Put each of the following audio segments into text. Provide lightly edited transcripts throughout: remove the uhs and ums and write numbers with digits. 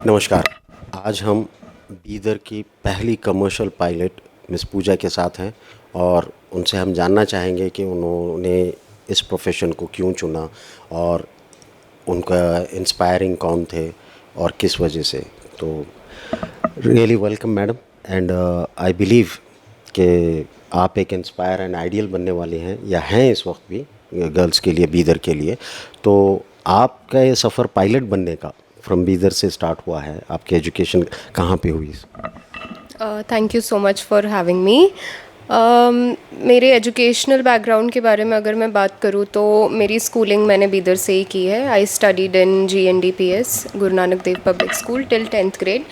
नमस्कार। आज हम बीदर की पहली कमर्शियल पायलट मिस पूजा के साथ हैं और उनसे हम जानना चाहेंगे कि उन्होंने इस प्रोफेशन को क्यों चुना और उनका इंस्पायरिंग कौन थे और किस वजह से। तो really welcome madam, and I believe कि आप एक इंस्पायर एंड आइडियल बनने वाले हैं या हैं इस वक्त भी गर्ल्स के लिए, बीदर के लिए। तो आपका ये सफ़र पायलट बनने का फ्रॉम बीदर से स्टार्ट हुआ है। आपकी एजुकेशन कहाँ पे हुई? Thank you so much for having me. मेरे एजुकेशनल बैकग्राउंड के बारे में अगर मैं बात करूँ तो मेरी स्कूलिंग मैंने बीदर से ही की है। I studied in GNDPS, Guru Nanak Dev public school, till 10th grade.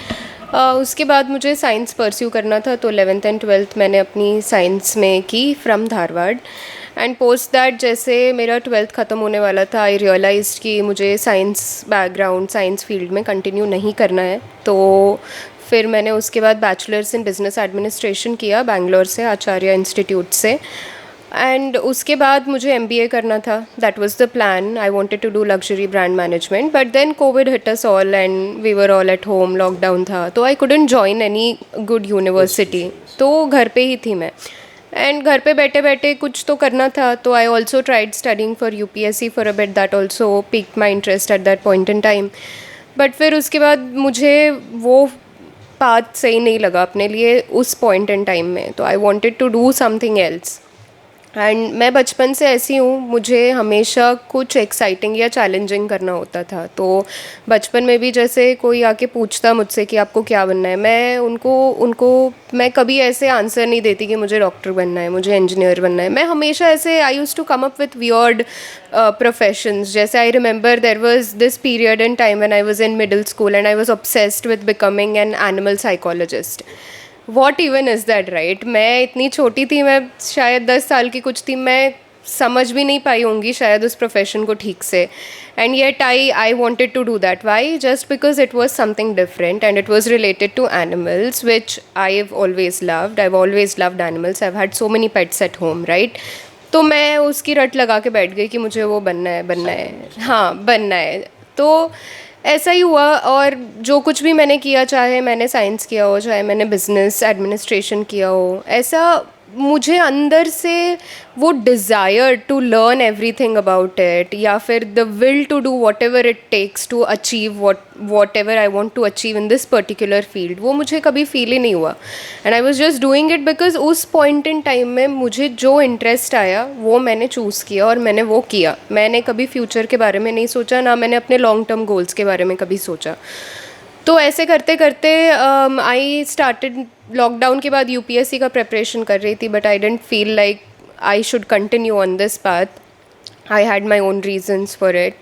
उसके बाद मुझे साइंस परस्यू करना था तो 11th एंड 12th मैंने अपनी साइंस में की from Dharwad. And post that जैसे मेरा 12th ख़त्म होने वाला था, आई रियलाइज्ड कि मुझे साइंस बैकग्राउंड, साइंस फील्ड में कंटिन्यू नहीं करना है। तो फिर मैंने उसके बाद बैचलर्स इन बिज़नेस एडमिनिस्ट्रेशन किया बैंगलोर से, आचार्य इंस्टीट्यूट से। एंड उसके बाद मुझे MBA करना था। That was the plan. I wanted to do luxury brand management, but then covid hit us all and we were all at home, lockdown था, तो I couldn't join any good university. तो घर पे ही थी मैं, and घर पे बैठे बैठे कुछ तो करना था। तो I also tried studying for UPSC for a bit. That also picked my interest at that point in time. But फिर उसके बाद मुझे वो पाथ सही नहीं लगा अपने लिए उस पॉइंट इन टाइम में। तो I wanted to do something else. And मैं बचपन से ऐसी हूँ, मुझे हमेशा कुछ एक्साइटिंग या चैलेंजिंग करना होता था। तो बचपन में भी जैसे कोई आके पूछता मुझसे कि आपको क्या बनना है, मैं उनको मैं कभी ऐसे आंसर नहीं देती कि मुझे डॉक्टर बनना है, मुझे इंजीनियर बनना है। मैं हमेशा ऐसे I used to come up with weird professions. जैसे I remember there was this period in time when I was in middle school and I was obsessed with becoming an animal psychologist. What even is that, right? मैं इतनी छोटी थी, मैं शायद 10 साल की कुछ थी, मैं समझ भी नहीं पाई होंगी शायद उस प्रोफेशन को ठीक से। And yet I wanted to do that. Why? Just because it was something different and it was related to animals which I have always loved. I have always loved animals. I have had so many pets at home, right? तो मैं उसकी रट लगा के बैठ गई कि मुझे वो बनना है, बनना है, हाँ बनना है। तो ऐसा ही हुआ। और जो कुछ भी मैंने किया, चाहे मैंने साइंस किया हो, चाहे मैंने बिज़नेस एडमिनिस्ट्रेशन किया हो, ऐसा मुझे अंदर से वो desire to learn everything about it, या फिर the will to do whatever it takes to achieve whatever I want to achieve in this particular field, वो मुझे कभी फील ही नहीं हुआ। And I was just doing it because उस point in time में मुझे जो इंटरेस्ट आया वो मैंने चूज़ किया और मैंने वो किया। मैंने कभी फ्यूचर के बारे में नहीं सोचा, ना मैंने अपने लॉन्ग टर्म गोल्स के बारे में कभी सोचा। तो ऐसे करते करते आई स्टार्टेड, लॉकडाउन के बाद UPSC का प्रिपरेशन कर रही थी, but I didn't feel like I should continue on this path. I had my own reasons for it.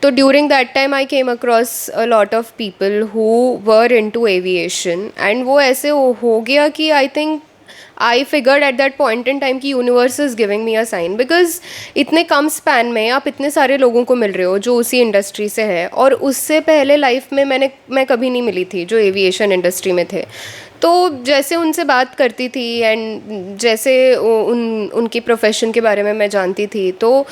So during that time I came across a lot of people who were into aviation, and वो ऐसे हो गया कि I think I figured at that point in time कि universe is giving me a sign, because इतने कम span में आप इतने सारे लोगों को मिल रहे हो जो उसी इंडस्ट्री से है, और उससे पहले लाइफ में मैं कभी नहीं मिली थी जो एविएशन इंडस्ट्री में थे। तो जैसे उनसे बात करती थी एंड जैसे उनकी प्रोफेशन के बारे में मैं जानती थी, तो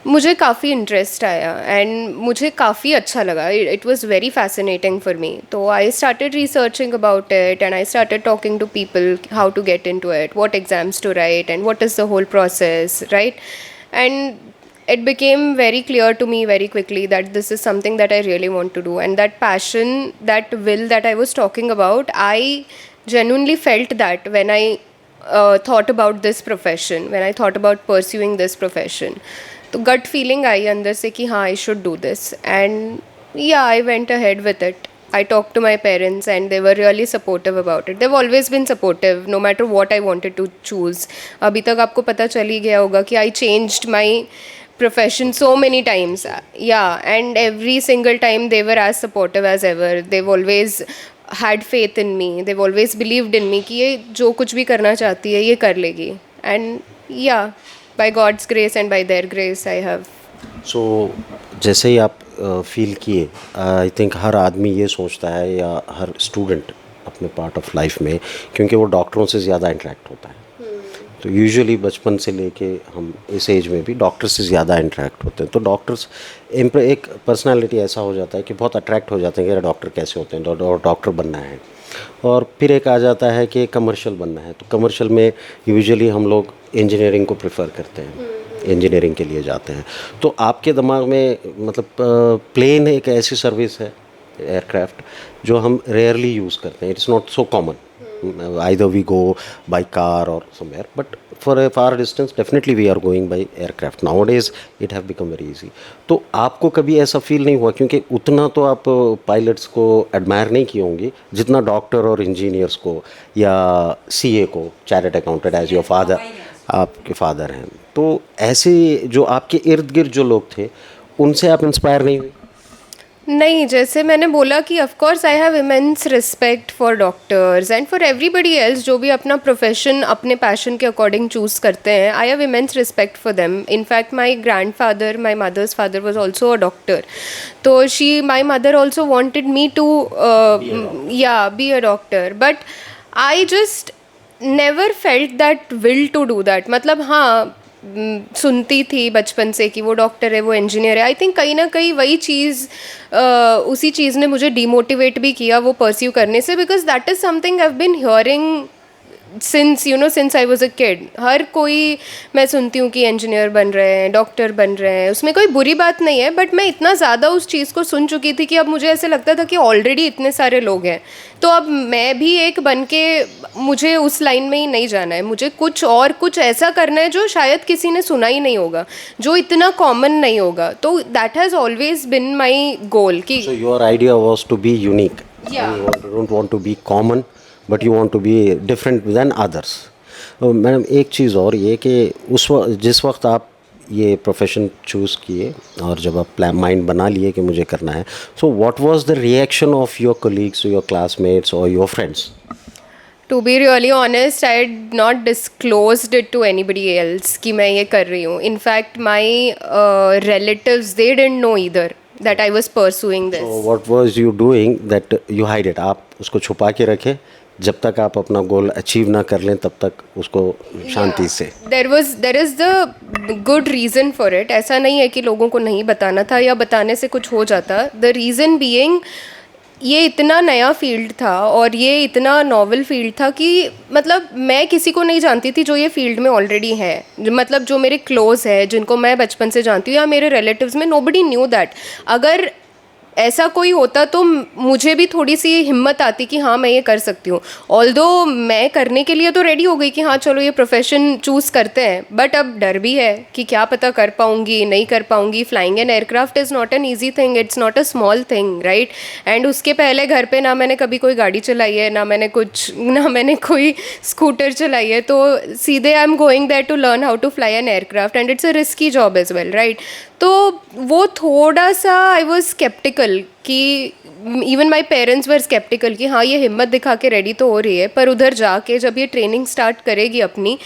मुझे काफ़ी इंटरेस्ट आया एंड मुझे काफ़ी अच्छा लगा। It was very fascinating for me. तो I started researching about it and I started talking to people how to get in to it, what exams to write and what is the whole process, right? And it became very clear to me very quickly that this is something that I really want to do, and that passion, that will that I was talking about, I genuinely felt that when I thought about this profession, when I thought about pursuing this profession. तो gut feeling आई अंदर से कि हाँ, I should do this, and yeah, I went ahead with it. I talked to my parents and they were really supportive about it. They've always been supportive no matter what I wanted to choose. अभी तक आपको पता चल ही गया होगा कि I changed my profession so many times. Yeah, and every single time they were as supportive as ever. They've always had faith in me. They've always believed in me कि ये जो कुछ भी करना चाहती है ये कर लेगी. And yeah, by God's grace and by their grace I have. सो जैसे ही आप फील किए, आई थिंक हर आदमी ये सोचता है या हर स्टूडेंट अपने पार्ट ऑफ लाइफ में, क्योंकि वो डॉक्टरों से ज़्यादा इंटरेक्ट होता है, तो यूजुअली बचपन से लेके हम इस एज में भी डॉक्टर से ज़्यादा इंटरेक्ट होते हैं, तो डॉक्टर्स एक पर्सनालिटी ऐसा हो जाता है कि बहुत अट्रैक्ट हो जाते हैं कि यार डॉक्टर कैसे होते हैं, और डॉक्टर बनना है। और फिर एक आ जाता है कि कमर्शियल बनना है, तो कमर्शियल में यूजुअली हम लोग इंजीनियरिंग को प्रेफर करते हैं, इंजीनियरिंग के लिए जाते हैं। तो आपके दिमाग में मतलब प्लेन एक ऐसी सर्विस है, एयरक्राफ्ट, जो हम रेयरली यूज़ करते हैं, it's not so common, either we go by car or somewhere, but for a far distance definitely we are going by aircraft. Nowadays it have become very easy. तो आपको कभी ऐसा feel नहीं हुआ, क्योंकि उतना तो आप पायलट्स को एडमायर नहीं किए होंगे जितना डॉक्टर और इंजीनियर्स को या सीए को, chartered accountant as your father, आपके फादर हैं, तो ऐसे जो आपके इर्द गिर्द जो लोग थे उनसे आप इंस्पायर नहीं हुए? नहीं, जैसे मैंने बोला कि of course I have immense respect for doctors and for everybody else जो भी अपना प्रोफेशन अपने पैशन के अकॉर्डिंग चूज़ करते हैं। I have immense respect for them. In fact my grandfather, my mother's father was also a doctor, तो my mother also wanted me to be a doctor, but I just never felt that will to do that. मतलब हाँ, सुनती थी बचपन से कि वो doctor है, वो इंजीनियर है। आई थिंक कहीं ना कहीं वही चीज़, उसी चीज़ ने मुझे डिमोटिवेट भी किया वो परस्यू करने से, because that is something I have been hearing since I was a kid. हर कोई, मैं सुनती हूँ कि इंजीनियर बन रहे हैं, डॉक्टर बन रहे हैं, उसमें कोई बुरी बात नहीं है, बट मैं इतना ज़्यादा उस चीज़ को सुन चुकी थी कि अब मुझे ऐसे लगता था कि ऑलरेडी इतने सारे लोग हैं, तो अब मैं भी एक बन के मुझे उस लाइन में ही नहीं जाना है। मुझे कुछ ऐसा करना है जो शायद किसी ने सुना ही नहीं होगा, जो इतना कॉमन नहीं होगा। तो दैट हैज़ ऑलवेज बिन माई गोल कि So your idea was to be unique. Yeah. You don't want to be common, but you want to be different than others. Madam एक चीज़ और ये कि जिस वक्त आप ये प्रोफेशन चूज़ किए और जब आप माइंड बना लिए कि मुझे करना है, so what was the reaction of your colleagues, your classmates और your friends? To be really honest, I had not disclosed it to anybody else कि मैं ये कर रही हूँ। In fact my relatives, they didn't know either that I was pursuing this. What was you doing that you hide it? आप उसको छुपा के रखे, जब तक आप अपना गोल अचीव ना कर लें तब तक उसको शांति से। There is the good reason for it. ऐसा नहीं है कि लोगों को नहीं बताना था या बताने से कुछ हो जाता। द रीज़न बीइंग, ये इतना नया फील्ड था और ये इतना नॉवल फील्ड था कि मतलब मैं किसी को नहीं जानती थी जो ये फील्ड में ऑलरेडी है। मतलब जो मेरे क्लोज़ है, जिनको मैं बचपन से जानती हूँ, या मेरे रिलेटिव्स में, नोबडी न्यू दैट। अगर ऐसा कोई होता तो मुझे भी थोड़ी सी हिम्मत आती कि हाँ मैं ये कर सकती हूँ। ऑल्दो मैं करने के लिए तो रेडी हो गई कि हाँ चलो ये प्रोफेशन चूज़ करते हैं, बट अब डर भी है कि क्या पता कर पाऊँगी नहीं कर पाऊँगी। Flying an aircraft is not an easy thing, it's not a small thing, right. And उसके पहले घर पे ना मैंने कभी कोई गाड़ी चलाई है, ना मैंने कोई स्कूटर चलाई है, तो सीधे I am going there to learn how to fly an aircraft and it's a risky job as well, right. तो वो थोड़ा सा आई वॉज स्केप्टिकल कि even my parents were sceptical कि हाँ ये हिम्मत दिखा के रेडी तो हो रही है, पर उधर जाके जब ये ट्रेनिंग स्टार्ट करेगी अपनी,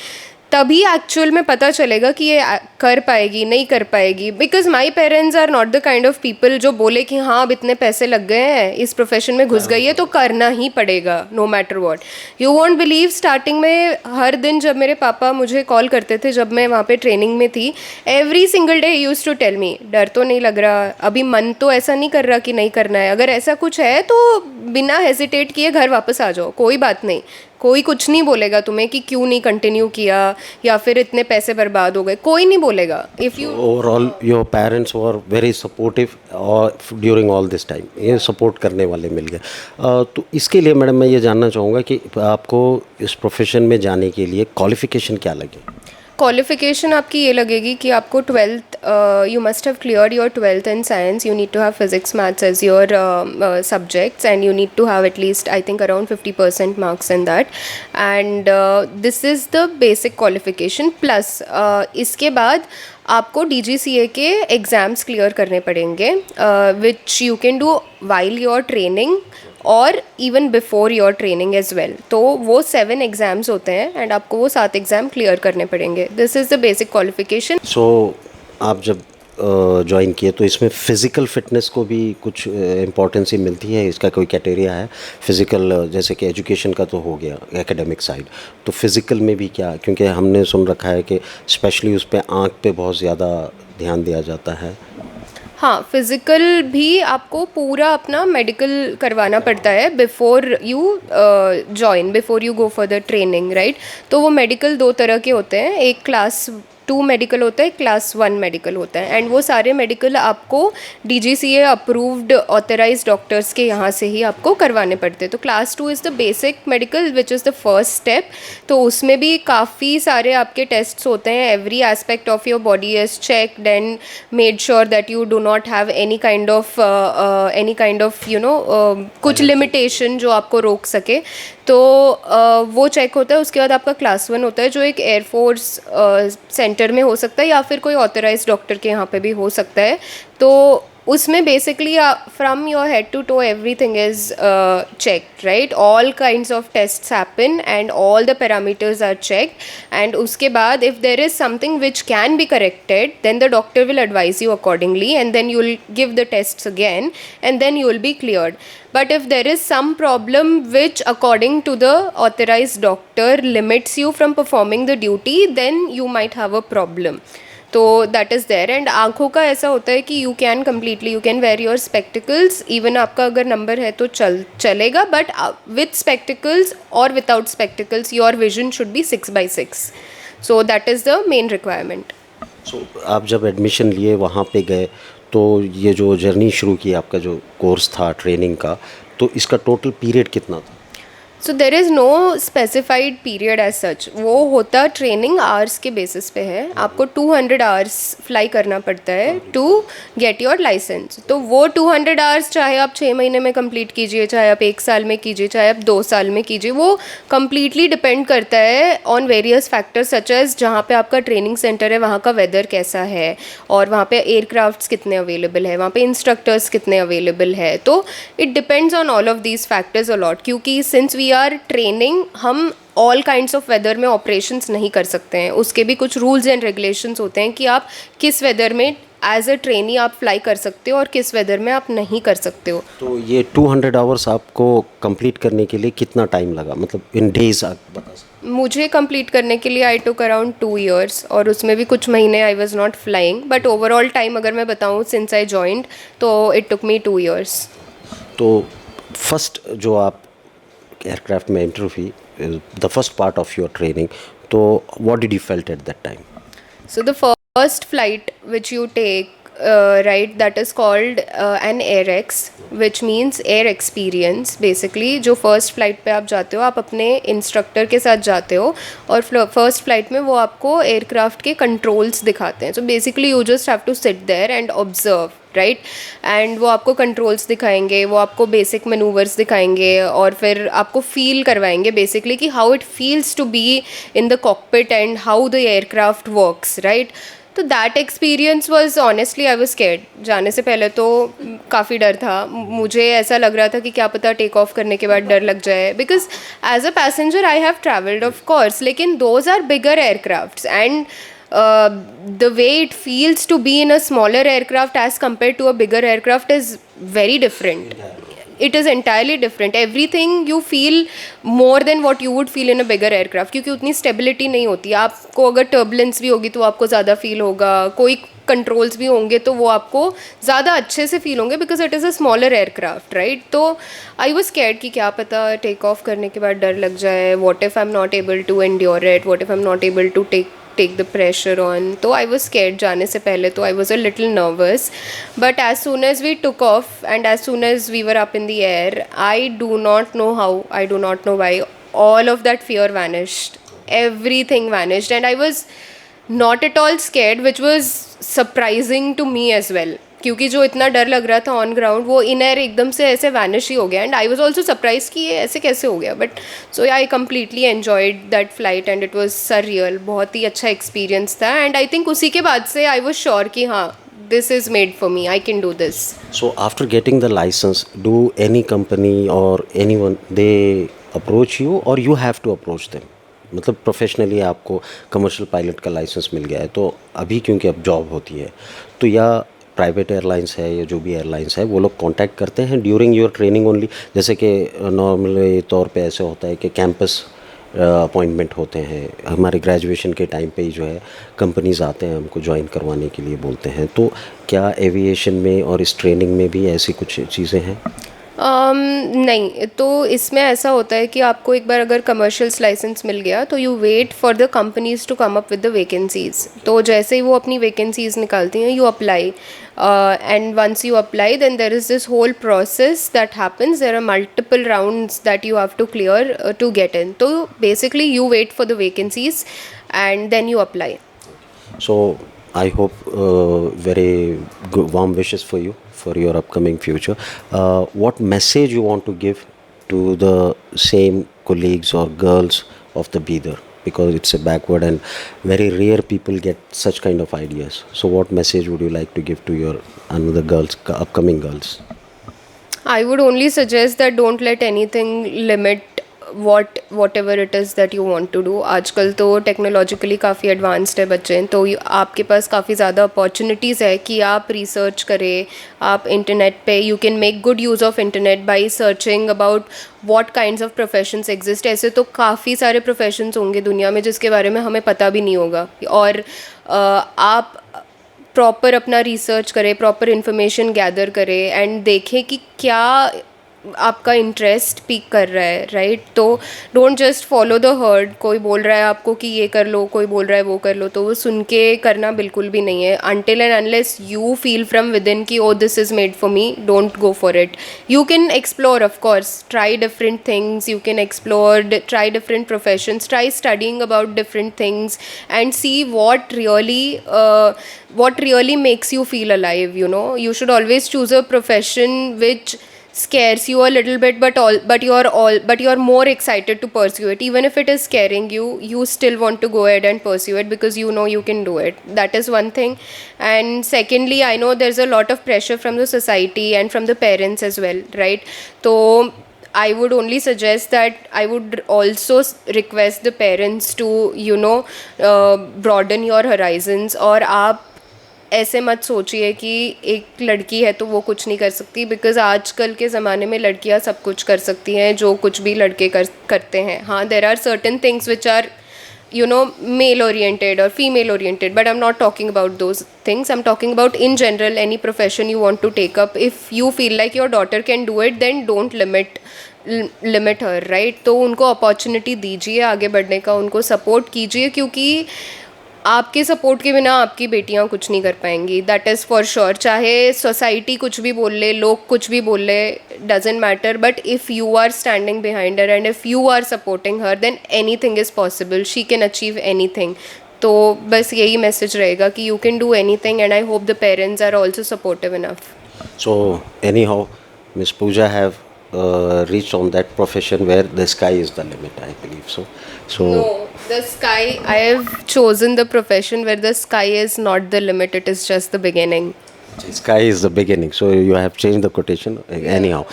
तभी एक्चुअल में पता चलेगा कि ये कर पाएगी नहीं कर पाएगी। Because my parents are not the kind of people जो बोले कि हाँ अब इतने पैसे लग गए हैं, इस प्रोफेशन में घुस गई है तो करना ही पड़ेगा no matter what. You won't believe, starting में हर दिन जब मेरे पापा मुझे कॉल करते थे जब मैं वहाँ पे ट्रेनिंग में थी, every single day use to tell me, डर तो नहीं लग रहा, अभी मन तो ऐसा नहीं कर रहा कि नहीं करना है, अगर ऐसा कुछ है तो बिना हेजिटेट किए घर वापस आ जाओ, कोई बात नहीं, कोई कुछ नहीं बोलेगा तुम्हें कि क्यों नहीं कंटिन्यू किया या फिर इतने पैसे बर्बाद हो गए, कोई नहीं बोलेगा। If you overall your parents were very supportive और ड्यूरिंग ऑल दिस टाइम, ये सपोर्ट करने वाले मिल गए। तो इसके लिए मैडम मैं ये जानना चाहूँगा कि आपको इस प्रोफेशन में जाने के लिए क्वालिफ़िकेशन क्या लगे? क्वालिफिकेशन आपकी ये लगेगी कि आपको 12th, you must have clear your 12th in science, you need to have physics maths as your subjects and you need to have at least I think around 50% marks in that, and this is the basic qualification. Plus इसके बाद आपको DGCA के exams clear करने पड़ेंगे, which you can do while your training और even before your training as well. तो वो 7 exams होते हैं एंड आपको वो 7 एग्ज़ाम क्लियर करने पड़ेंगे। This is the basic qualification. So आप जब ज्वाइन किए तो इसमें फ़िज़िकल फ़िटनेस को भी कुछ इम्पोर्टेंस मिलती है, इसका कोई क्राइटेरिया है फ़िज़िकल, जैसे कि एजुकेशन का तो हो गया एकेडमिक साइड, तो फ़िज़िकल में भी क्या, क्योंकि हमने सुन रखा है कि स्पेशली उस पे आँख पे बहुत ज़्यादा ध्यान दिया जाता है। हाँ, फिज़िकल भी आपको पूरा अपना मेडिकल करवाना पड़ता है before you join, before you go for the training, right. तो वो मेडिकल दो तरह के होते हैं, एक क्लास 2 मेडिकल होता है, क्लास 1 मेडिकल होता है, एंड वो सारे मेडिकल आपको DGCA अप्रूव्ड ऑथराइज्ड डॉक्टर्स के यहाँ से ही आपको करवाने पड़ते हैं। तो class 2 is the basic medical which is the first step. तो उसमें भी काफ़ी सारे आपके टेस्ट्स होते हैं, every aspect of your body is checked and made sure that you do not have any kind of कुछ लिमिटेशन जो आपको रोक सके। तो वो चेक होता है। उसके बाद आपका क्लास 1 होता है जो एक एयरफोर्स सेंटर में हो सकता है या फिर कोई ऑथराइज्ड डॉक्टर के यहाँ पे भी हो सकता है। तो उसमें basically from your head to toe everything is checked, right. All kinds of tests happen and all the parameters are checked, and उसके बाद if there is something which can be corrected then the doctor will advise you accordingly, and then you will give the tests again and then you will be cleared. But if there is some problem which according to the authorized doctor limits you from performing the duty, then you might have a problem. तो that is there. And आँखों का ऐसा होता है कि you can wear your spectacles, even आपका अगर number है तो चलेगा, बट विथ स्पेक्टिकल्स और without spectacles your vision should be 6/6। So that is the main requirement. So आप जब एडमिशन लिए वहाँ पे गए तो ये जो जर्नी शुरू की, आपका जो कोर्स था ट्रेनिंग का, तो इसका टोटल पीरियड कितना था? So there is no specified period as such, वो होता ट्रेनिंग आवर्स के बेसिस पे है। आपको 200 आवर्स फ्लाई करना पड़ता है टू गेट योर लाइसेंस। तो वो 200 आवर्स चाहे आप 6 महीने में कंप्लीट कीजिए, चाहे आप 1 साल में कीजिए, चाहे आप 2 साल में कीजिए, वो कम्प्लीटली डिपेंड करता है on various factors such as जहाँ पे आपका ट्रेनिंग सेंटर है वहाँ का वेदर कैसा है, और वहाँ पे एयरक्राफ्ट्स कितने अवेलेबल है, वहाँ पे इंस्ट्रक्टर्स कितने अवेलेबल है। तो it depends on all of these factors a lot, क्योंकि सिंस वी आर ट्रेनिंग हम ऑल काइंड्स ऑफ वेदर में ऑपरेशंस नहीं कर सकते हैं। उसके भी कुछ रूल्स एंड रेगुलेशंस होते हैं कि आप किस वेदर में एज अ ट्रेनी आप फ्लाई कर सकते हो और किस वेदर में आप नहीं कर सकते हो। तो ये 200 आवर्स आपको कंप्लीट करने के लिए कितना टाइम लगा, मतलब इन डेज आप बता सकते? मुझे कंप्लीट करने के लिए आई टुक अराउंड 2 years, और उसमें भी कुछ महीने I was not flying, but overall time अगर मैं बताऊँ सिंस आई जॉइंड तो इट टुक मी 2 years। तो फर्स्ट जो आप एयरक्राफ्ट में एंटर हुई, the first part of your training, तो what did you felt at that time? So the first flight which you take, right, that is called an AirX, which means air experience. Basically जो first flight पे आप जाते हो, आप अपने instructor के साथ जाते हो, और first flight में वो आपको aircraft के controls दिखाते हैं। So basically you just have to sit there and observe, right. And वो आपको कंट्रोल्स दिखाएंगे, वो आपको बेसिक मैनूवर्स दिखाएंगे, और फिर आपको फील करवाएंगे बेसिकली कि how it feels to be in the cockpit and how the aircraft works, right. तो that experience was honestly I was scared. जाने से पहले तो काफ़ी डर था, मुझे ऐसा लग रहा था कि क्या पता टेक ऑफ करने के बाद डर लग जाए, because as a passenger I have travelled of course, लेकिन those are bigger aircrafts, and the way it feels to be in a smaller aircraft as compared to a bigger aircraft is very different. It is entirely different. Everything you feel more than what you would feel in a bigger aircraft, क्योंकि उतनी stability नहीं होती। आपको अगर turbulence भी होगी तो आपको ज़्यादा feel होगा, कोई कंट्रोल्स भी होंगे तो वो आपको ज़्यादा अच्छे से फील होंगे, because it is a smaller aircraft, right. तो आई वॉज स्कैर्ड कि क्या पता टेक ऑफ करने के बाद डर लग जाए, what if I am not able to endure it, what if I am not able to take the pressure on. तो I was scared जाने से पहले, तो I was a little nervous, but as soon as we took off and as soon as we were up in the air, I do not know how, I do not know why, all of that fear vanished, everything vanished, and I was not at all scared, which was surprising to me as well, क्योंकि जो इतना डर लग रहा था on ground वो in air एकदम से ऐसे वैनिश ही हो गया, and I was also surprise कि ये ऐसे कैसे हो गया, but so I completely enjoyed that flight and it was surreal. बहुत ही अच्छा एक्सपीरियंस था, एंड आई थिंक उसी के बाद से आई वाज श्योर कि हाँ this is made for me, I can do this. So after getting the licence, do any company or anyone they approach you or you have to approach them? मतलब professionally आपको commercial pilot का licence मिल गया है, तो अभी क्योंकि अब जॉब होती है, तो या प्राइवेट एयरलाइंस है या जो भी एयरलाइंस है वो लोग कांटेक्ट करते हैं ड्यूरिंग योर ट्रेनिंग ओनली, जैसे कि नॉर्मली तौर पे ऐसे होता है कि कैंपस अपॉइंटमेंट होते हैं, हमारे ग्रेजुएशन के टाइम पे ही जो है कंपनीज आते हैं हमको ज्वाइन करवाने के लिए बोलते हैं, तो क्या एविएशन में और इस ट्रेनिंग में भी ऐसी कुछ चीज़ें हैं? नहीं, तो इसमें ऐसा होता है कि आपको एक बार अगर कमर्शियल्स लाइसेंस मिल गया तो you wait for the companies to come up with the vacancies. तो जैसे ही वो अपनी वैकेंसीज निकालती हैं you apply, and once you apply then there is this whole process that happens. There are multiple rounds that you have to clear to get in. So basically you wait for the vacancies and then you apply. So I hope very good, warm wishes for you for your upcoming future. What message you want to give to the same colleagues or girls of the Bidar? Because it's a backward and very rare people get such kind of ideas. So what message would you like to give to your another girls, upcoming girls? I would only suggest that don't let anything limit whatever it is that you want to do. आजकल तो technologically काफ़ी advanced है बच्चे, तो आपके पास काफ़ी ज़्यादा opportunities है कि आप रिसर्च करें, आप इंटरनेट पे you can make good use of internet by searching about what kinds of professions exist. ऐसे तो काफ़ी सारे प्रोफेशंस होंगे दुनिया में जिसके बारे में हमें पता भी नहीं होगा, और आप प्रॉपर अपना रिसर्च करें, प्रॉपर इन्फॉर्मेशन गैदर करें एंड देखें कि क्या आपका इंटरेस्ट पीक कर रहा है, राइट? तो don't just follow the heard. कोई बोल रहा है आपको कि ये कर लो, कोई बोल रहा है वो कर लो, तो वो सुन के करना बिल्कुल भी नहीं है। Until and unless you feel from within कि oh this is made for me, don't go for it. You can explore, of course, try different things, you can explore, try different professions, try studying about different things and see what really makes you feel alive. You should always choose a profession which scares you a little bit, but you're more excited to pursue it. Even if it is scaring you, you still want to go ahead and pursue it because you know you can do it. That is one thing. And secondly, I know there's a lot of pressure from the society and from the parents as well, right? So I would only suggest that I would also request the parents to broaden your horizons. और आप ऐसे मत सोचिए कि एक लड़की है तो वो कुछ नहीं कर सकती, बिकॉज आजकल के ज़माने में लड़कियां सब कुछ कर सकती हैं जो कुछ भी लड़के करते हैं। हाँ, there are certain things which are male oriented or female oriented, but I'm not talking about those things. I'm talking about in general any profession you want to take up. If you feel like your daughter can do it, then don't limit her, right? तो उनको opportunity दीजिए आगे बढ़ने का, उनको support कीजिए, क्योंकि आपके सपोर्ट के बिना आपकी बेटियां कुछ नहीं कर पाएंगी, दैट इज़ फॉर श्योर। चाहे सोसाइटी कुछ भी बोल ले, लोग कुछ भी बोल ले, doesn't matter, but if you are standing behind her and if you are supporting her, then anything is possible, she can achieve anything. तो बस यही मैसेज रहेगा कि you can do anything and I hope the parents are also supportive enough. So anyhow, Miss Pooja have reached on that profession where the sky is the limit, I believe so. No, the sky, I have chosen the profession where the sky is not the limit, it is just the beginning. Sky is the beginning. So you have changed the quotation. Anyhow,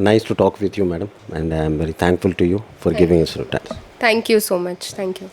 nice to talk with you, madam, and I am very thankful to you for giving us your time. Thank you so much. Thank you.